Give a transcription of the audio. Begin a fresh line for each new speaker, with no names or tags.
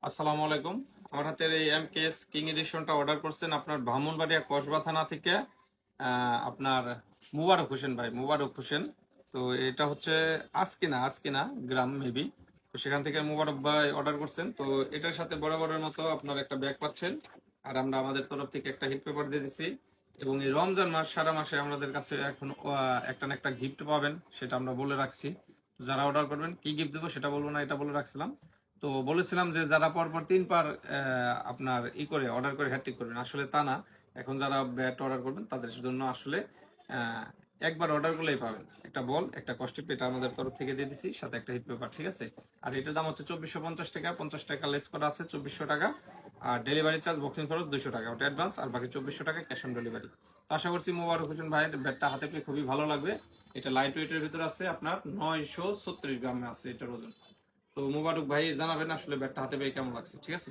আসসালামু আলাইকুম। আমার হাতের এই এমকেএস কিং এডিশনটা অর্ডার করছেন আপনার ব্রাহ্মণবাড়িয়া কসবা থানা থেকে আপনার মুবারক হোসেন ভাই, মুবারক হোসেন। তো এটা হচ্ছে আজকিনা গ্রাম মেবি। তো সেখান থেকে মুবারক ভাই অর্ডার করছেন। তো এটার সাথে বরাবরের মতো আপনার একটা ব্যাগ পাচ্ছেন। আর আমরা আমাদের তরফ থেকে একটা হিট পেপার দিয়ে দিছি। এবং এই রমজান মাস সারা মাসে আমাদের কাছে এখন একটা না একটা গিফট পাবেন, সেটা আমরা বলে রাখছি। তো যারা অর্ডার করবেন কি গিফট দেবো সেটা বলবো না, এটা বলে রাখছিলাম। তো বলেছিলাম যে যারা পরপর 3 বার আপনার করে অর্ডার করে হ্যাট্রিক করবেন, আসলে তা না। এখন যারা ব্যাট অর্ডার করবেন তাদের জন্য আসলে আহ, একবার অর্ডার করলেই পাবেন একটা বল, একটা কস্টিপ, এটা আমাদের তরফ থেকে দিয়ে দিছি, সাথে একটা হিট পেপার, ঠিক আছে। আর এটার দাম হচ্ছে 2450 টাকা, 50 টাকা লেস করা আছে 2400 টাকা। আর ডেলিভারি চার্জ বক্সিং খরচ 200 টাকা, ওটা অ্যাডভান্স, আর বাকি 2400 টাকা ক্যাশ অন ডেলিভারি। তো আশা করছি মোবারক হোসেন ভাইয়ের ব্যাটটা হাতে পেয়ে খুবই ভালো লাগবে। এটা লাইট ওয়েটের ভিতরে আছে, আপনার 936 গ্রামে আছে এটার ওজন। তো মোবারক ভাই জানাবেন আসলে ব্যাটটা হাতে পেয়ে কেমন লাগছে, ঠিক আছে।